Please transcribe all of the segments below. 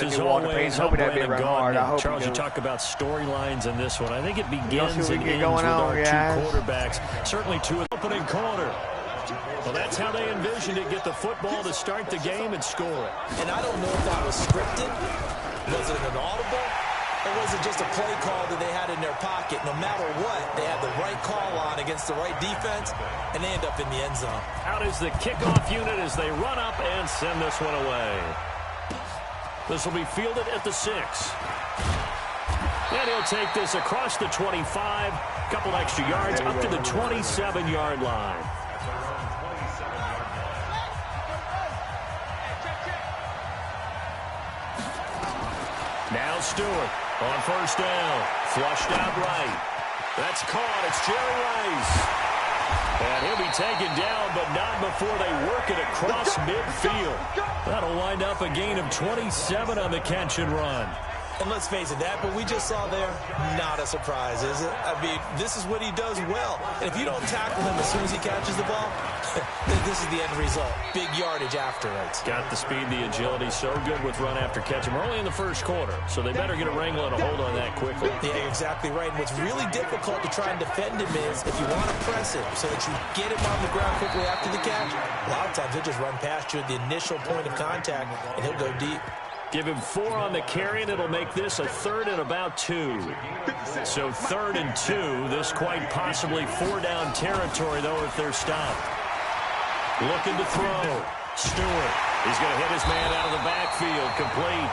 got to do Walter Payton. Hoping that'd be run hard. I hope Charles, you talk about storylines in this one. I think it begins and ends with our two quarterbacks. Certainly two of the opening quarter. Well, that's how they envisioned it, get the football to start the game and score it. And I don't know if that was scripted. Was it an audible? Or was it just a play call that they had in their pocket? No matter what, they had the right call on against the right defense, and they end up in the end zone. Out is the kickoff unit as they run up and send this one away. This will be fielded at the 6. And he'll take this across the 25, a couple extra yards up to the 27-yard line. Now Stewart on first down. Flushed out right. That's caught. It's Jerry Rice. And he'll be taken down, but not before they work it across midfield. That'll wind up a gain of 27 on the catch and run. And let's face it, that what we just saw there, not a surprise, is it? I mean, this is what he does well. And if you don't tackle him as soon as he catches the ball, then this is the end result. Big yardage afterwards. Got the speed, the agility, so good with run after catch. And we're only in the first quarter, so they better get a wrangle and a hold on that quickly. Yeah, you're exactly right. And what's really difficult to try and defend him is if you want to press him so that you get him on the ground quickly after the catch, a lot of times he'll just run past you at the initial point of contact, and he'll go deep. Give him 4 on the carry, and it'll make this a 3rd and about 2. So 3rd and 2. This quite possibly 4-down territory, though, if they're stopped. Looking to throw. Stewart. He's going to hit his man out of the backfield. Complete.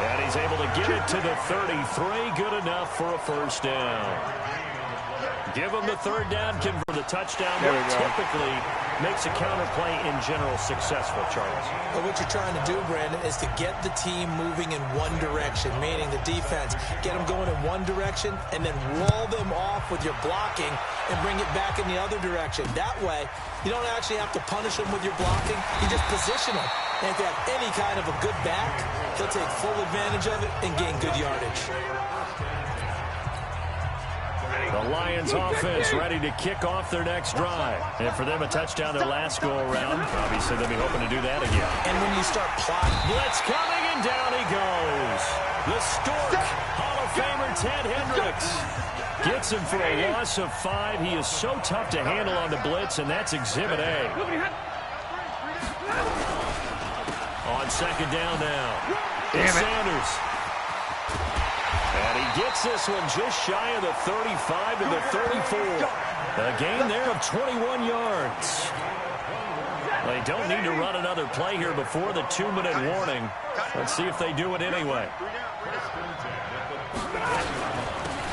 And he's able to get it to the 33. Good enough for a first down. Give him the 3rd down, convert the touchdown. Typically makes a counterplay in general successful, Charles. But what you're trying to do, Brandon, is to get the team moving in one direction, meaning the defense. Get them going in one direction and then roll them off with your blocking and bring it back in the other direction. That way, you don't actually have to punish them with your blocking. You just position them. And if they have any kind of a good back, they'll take full advantage of it and gain good yardage. The Lions offense ready to kick off their next drive. And for them, a touchdown their last go-around. Obviously, they'll be hoping to do that again. And when you start plotting. Blitz coming, and down he goes. The Stork, Hall of Famer Ted Hendricks. Gets him for a loss of 5. He is so tough to handle on the blitz, and that's Exhibit A. On 2nd down now. It's Sanders. And he gets this one just shy of the 35 to the 34. A gain there of 21 yards. They don't need to run another play here before the 2-minute warning. Let's see if they do it anyway.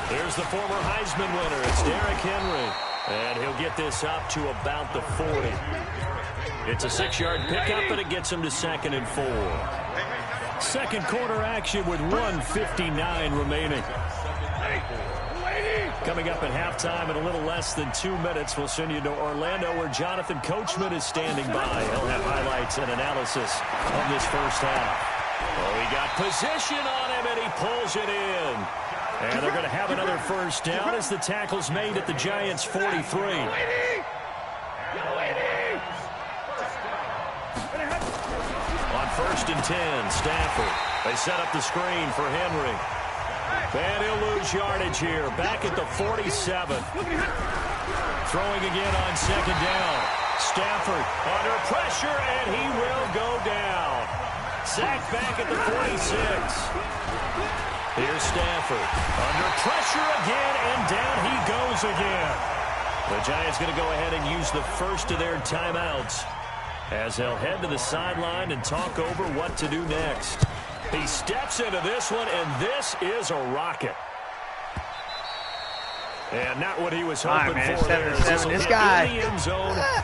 There's the former Heisman winner. It's Derrick Henry. And he'll get this up to about the 40. It's a 6-yard pickup, and it gets him to 2nd and 4. Second quarter action with 1:59 remaining. Coming up at halftime in a little less than 2 minutes, we'll send you to Orlando where Jonathan Coachman is standing by. He'll have highlights and analysis of this first half. Oh, he got position on him, and he pulls it in. And they're going to have another first down as the tackle's made at the Giants' 43. On 1st and 10, Stafford. They set up the screen for Henry. And he'll lose yardage here. Back at the 47. Throwing again on 2nd down. Stafford under pressure, and he will go down. Sacked back at the 46. Here's Stafford. Under pressure again, and down he goes again. The Giants going to go ahead and use the first of their timeouts as they'll head to the sideline and talk over what to do next. He steps into this one, and this is a rocket. And not what he was hoping for. 7-7. This guy,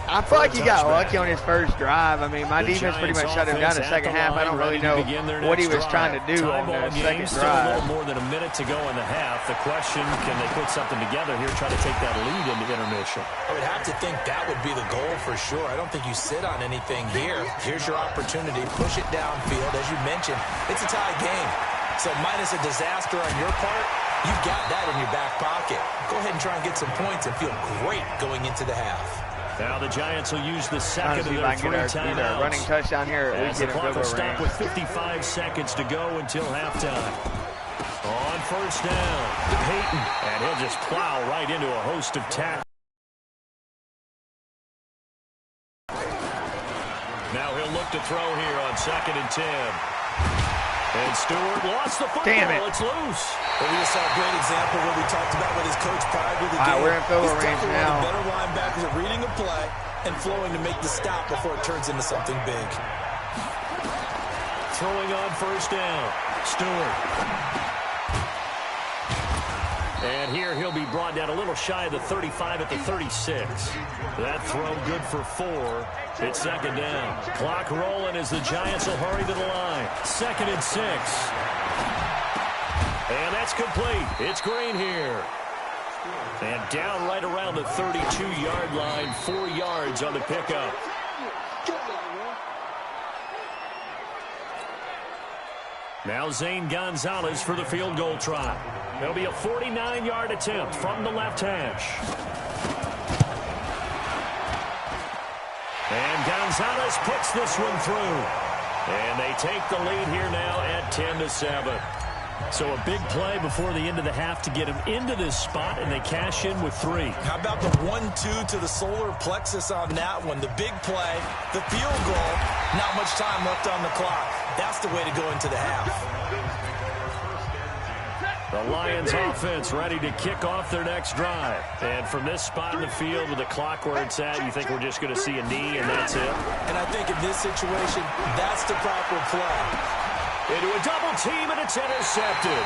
I feel like he got lucky on his first drive. I mean, my defense pretty much shut him down in the second half. I don't really know what he was trying to do on the second drive. Still a little more than a minute to go in the half. The question, can they put something together here, try to take that lead into intermission? I would have to think that would be the goal for sure. I don't think you sit on anything here. Here's your opportunity. Push it downfield. As you mentioned, it's a tie game. So minus a disaster on your part, you've got that in your back pocket. Go ahead and try and get some points and feel great going into the half. Now the Giants will use the second of their 3 timeouts. Running touchdown here. As the clock will stop with 55 seconds to go until halftime. On first down, Peyton, and he'll just plow right into a host of tackles. Now he'll look to throw here on 2nd and 10. And Stewart lost the football. Damn it. It's loose. Well, we just saw a great example of what we talked about with his coach prior to the game. We're in field goal range definitely now. one of the better linebackers at reading a play and flowing to make the stop before it turns into something big. Throwing on first down, Stewart. And here he'll be brought down a little shy of the 35 at the 36. That throw good for 4. It's 2nd down. Clock rolling as the Giants will hurry to the line. 2nd and 6. And that's complete. It's Green here. And down right around the 32-yard line. 4 yards on the pickup. Now Zane Gonzalez for the field goal try. There'll be a 49-yard attempt from the left hash. And Gonzalez puts this one through. And they take the lead here now at 10-7. So a big play before the end of the half to get him into this spot, and they cash in with 3. How about the 1-2 to the solar plexus on that one? The big play, the field goal, not much time left on the clock. That's the way to go into the half. The Lions offense ready to kick off their next drive. And from this spot in the field with the clock where it's at, you think we're just going to see a knee and that's it? And I think in this situation, that's the proper play. Into a double team, and it's intercepted.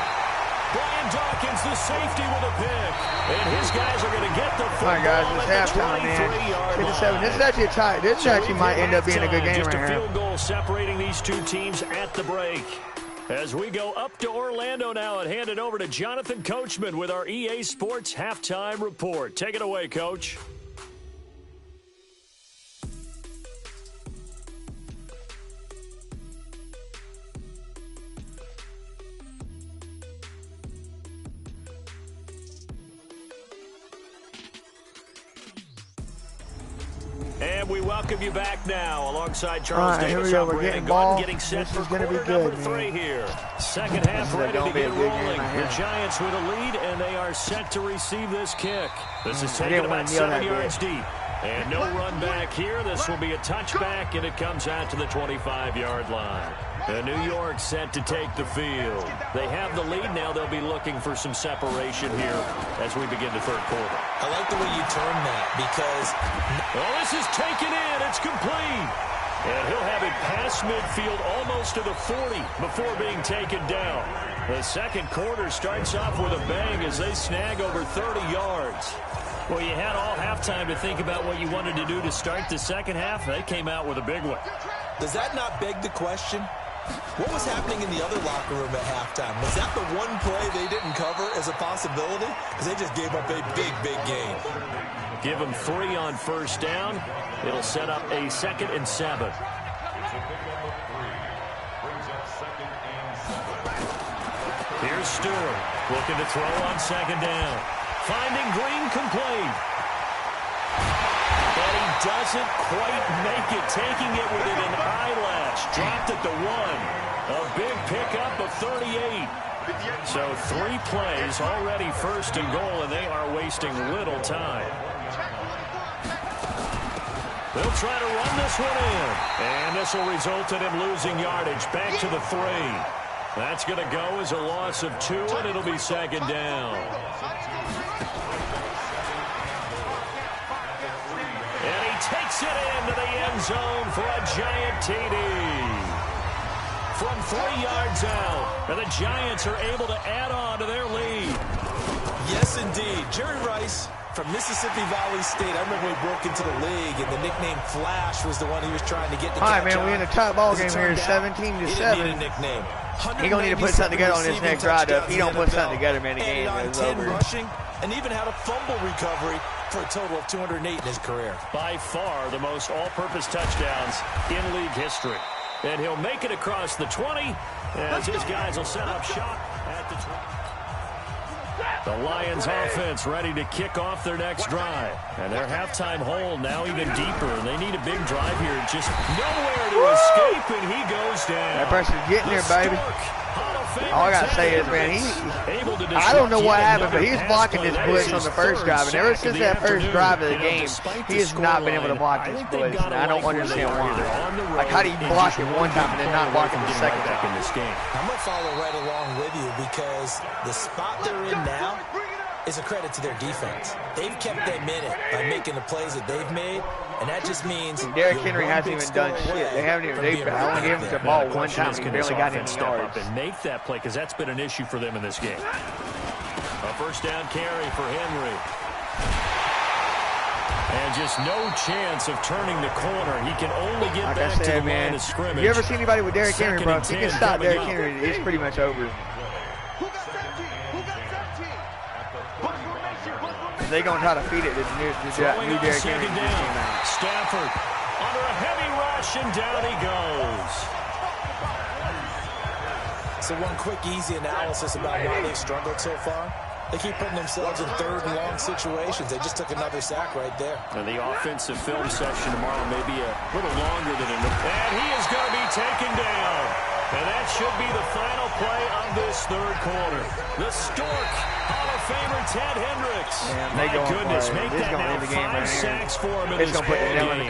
Brian Dawkins, the safety, with a pick. And his guys are going to get the football. All right, guys, it's halftime, man. 57. This is actually a tie. This actually might end up being a good game right here. Just a field goal separating these two teams at the break. As we go up to Orlando now and hand it over to Jonathan Coachman with our EA Sports Halftime Report. Take it away, Coach. And we welcome you back now alongside Charles Davis. Here we go. We're getting ball. Getting set this for is going to be quarter good, number 3 here. Second half ready to get rolling. The Giants with a lead, and they are set to receive this kick. This is taken about 7 yards deep. And no run back here. This will be a touchback, and it comes out to the 25-yard line. And New York set to take the field. They have the lead now. They'll be looking for some separation here as we begin the third quarter. I like the way you turn that because... Well, this is taken in. It's complete. And he'll have it past midfield almost to the 40 before being taken down. The second quarter starts off with a bang as they snag over 30 yards. Well, you had all halftime to think about what you wanted to do to start the second half. They came out with a big one. Does that not beg the question? What was happening in the other locker room at halftime? Was that the one play they didn't cover as a possibility? Because they just gave up a big, big gain. Give them 3 on first down. It'll set up a 2nd and 7. Here's Stewart looking to throw on 2nd down. Finding Green complete. But he doesn't quite make it, taking it within an eyelash. Dropped at the 1. A big pickup of 38. So 3 plays already 1st and goal, and they are wasting little time. They'll try to run this one in. And this will result in him losing yardage back to the 3. That's going to go as a loss of 2, and it'll be 2nd down. And he takes it into the end zone for a giant TD. From 3 yards out, and the Giants are able to add on to their lead. Yes, indeed. Jerry Rice from Mississippi Valley State. I remember when he broke into the league, and the nickname Flash was the one he was trying to get to catch on. All right, man, we're in a tight ball game here, 17-7. He didn't need a nickname. He's going to need to put something together on this next drive. If he don't put something together, man, the game is over. Rushing, and even had a fumble recovery for a total of 208 in his career. By far the most all-purpose touchdowns in league history. And he'll make it across the 20 as his guys will set up shop at the 20. The Lions offense ready to kick off their next drive. And their halftime hole now even deeper. They need a big drive here. Just nowhere to escape, and he goes down. That person's getting there, baby. All I got to say is, man, I don't know what happened, but he's blocking this blitz on the first drive. And ever since that first drive of the game, he has not been able to block this blitz. And I don't understand why. Like, how do you block it one time and then not block it the second time in this game? I'm going to follow right along with you because the spot they're in now is a credit to their defense. They've kept them in it by making the plays that they've made, and that just means Derrick Henry hasn't even done shit. They haven't even. They only gave him the ball one time. He barely got any yards. And make that play because that's been an issue for them in this game. A first down carry for Henry. And just no chance of turning the corner. He can only get back to the line of scrimmage. You ever see anybody with Derrick Henry, bro? If you can stop Derrick Henry, it's pretty much over. They're going to try to feed it to new Derrick Henry. Stafford under a heavy rush, and down he goes. So one quick, easy analysis about why they've struggled so far. They keep putting themselves in third and long situations. They just took another sack right there. And the offensive film session tomorrow may be a little longer than it looks. And he is going to be taken down. And that should be the final play of this third quarter. The Stork, Hall of Famer Ted Hendricks. My goodness, make that now 5 sacks for him in this ball game.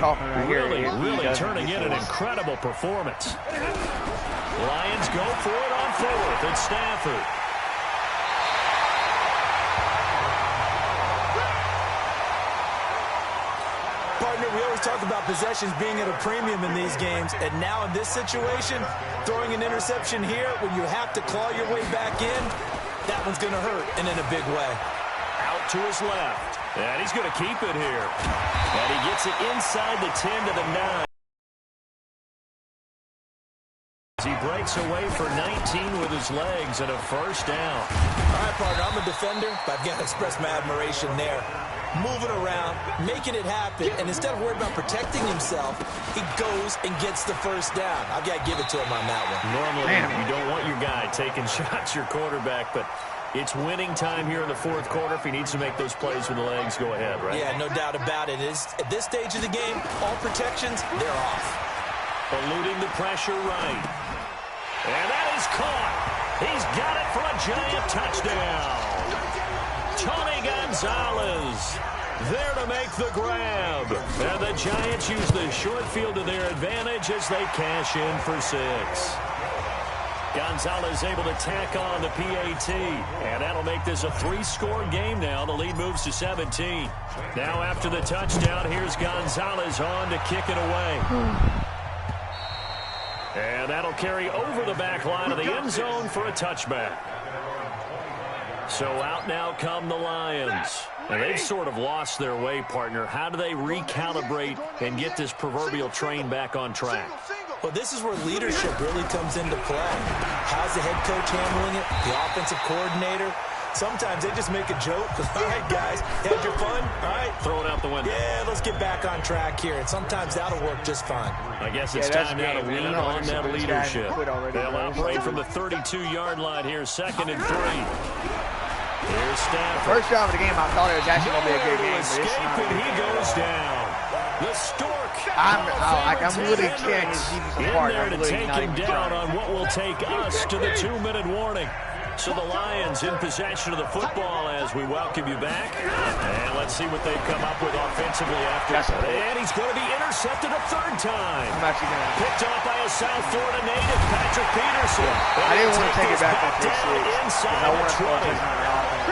Really turning in an incredible performance. Lions go for it on fourth. It's Stafford. Partner, we always talk about possessions being at a premium in these games, and now in this situation, throwing an interception here when you have to claw your way back in, that one's going to hurt, and in a big way. Out to his left, and he's going to keep it here. And he gets it inside the 10 to the 9. He breaks away for 19 with his legs and a first down. All right, partner, I'm a defender, but I've got to express my admiration there. Moving around, making it happen, and instead of worrying about protecting himself, he goes and gets the first down. I've got to give it to him on that one. Normally, you don't want your guy taking shots, your quarterback, but it's winning time here in the fourth quarter. If he needs to make those plays with the legs, go ahead, right? Yeah, no doubt about it. At this stage of the game, all protections, they're off. Eluding the pressure right. And that is caught. He's got it for a giant touchdown. Tony Gonzalez there to make the grab. And the Giants use the short field to their advantage as they cash in for 6. Gonzalez able to tack on the PAT. And that'll make this a 3-score game now. The lead moves to 17. Now after the touchdown, here's Gonzalez on to kick it away. And that'll carry over the back line of the end zone for a touchback. So out now come the Lions. And they've sort of lost their way, partner. How do they recalibrate and get this proverbial train back on track? Well, this is where leadership really comes into play. How's the head coach handling it? The offensive coordinator? Sometimes they just make a joke. All right, guys, had your fun? All right. Throw it out the window. Yeah, let's get back on track here. And sometimes that'll work just fine. I guess it's time now to lean on that leadership. They'll operate from the 32-yard line here, 2nd and 3. Here's Stafford. First drive of the game, I thought it was actually going to be a good game. Escape, and he goes down. The Stork. I'm really tearing his defense apart. In there to take him down on what will take us to the 2-minute warning. So the Lions in possession of the football as we welcome you back. And let's see what they've come up with offensively after. And he's going to be intercepted a 3rd time. Picked off by a South Florida native, Patrick Peterson. I didn't want to take it back on 6. Inside I want to the 20.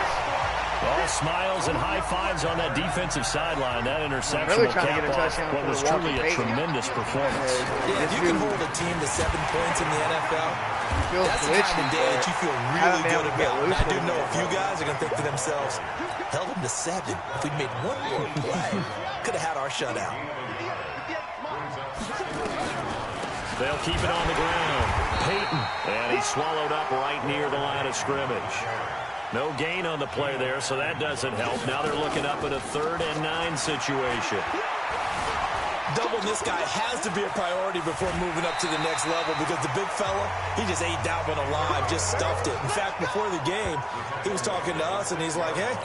All smiles and high fives on that defensive sideline. That interception will cap off what was truly a tremendous performance. Yeah, if you can hold a team to 7 points in the NFL, that's the kind of day that you feel really good about. I do know a few guys are going to think to themselves, held them to 7. If we'd made one more play, could have had our shutout. They'll keep it on the ground. Peyton, and he's swallowed up right near the line of scrimmage. No gain on the play there, so that doesn't help. Now they're looking up at a 3rd and 9 situation. Doubling this guy has to be a priority before moving up to the next level because the big fella, he just ate that one alive, just stuffed it. In fact, before the game, he was talking to us, and he's like, hey,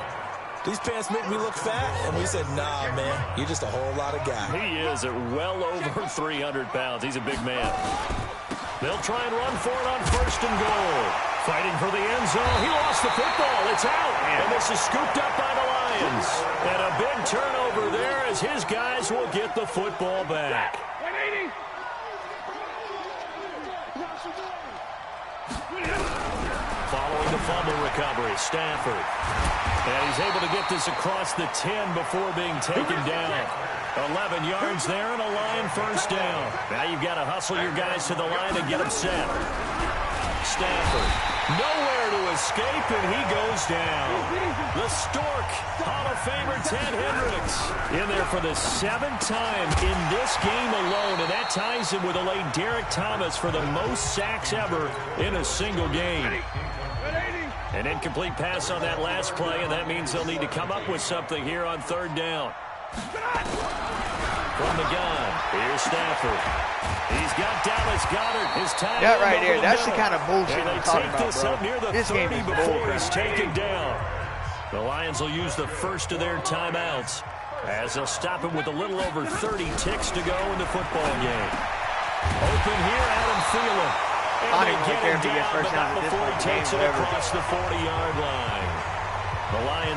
these pants make me look fat. And we said, nah, man, you're just a whole lot of guy. He is at well over 300 pounds. He's a big man. They'll try and run for it on 1st and goal. Fighting for the end zone. He lost the football. It's out. And this is scooped up by the Lions. And a big turnover there as his guys will get the football back. 180. Following the fumble recovery, Stafford. And he's able to get this across the 10 before being taken down. 11 yards there and a Lion 1st down. Now you've got to hustle your guys to the line and get them set. Stafford, nowhere to escape, and he goes down. The Stork, Hall of Famer Ted Hendricks, in there for the 7th time in this game alone, and that ties him with the late Derek Thomas for the most sacks ever in a single game. An incomplete pass on that last play, and that means they'll need to come up with something here on 3rd down. From the gun, here's Stafford. He's got Dallas Goedert. His time. That right there, that's the kind of bullshit I'm talking about, this up near the This game 30 is before bull, he's taken down. The Lions will use the first of their timeouts as they'll stop him with a little over 30 ticks to go in the football game. Open here, Adam Thielen. And they get him down, but not before he takes it across the 40-yard line. The Lions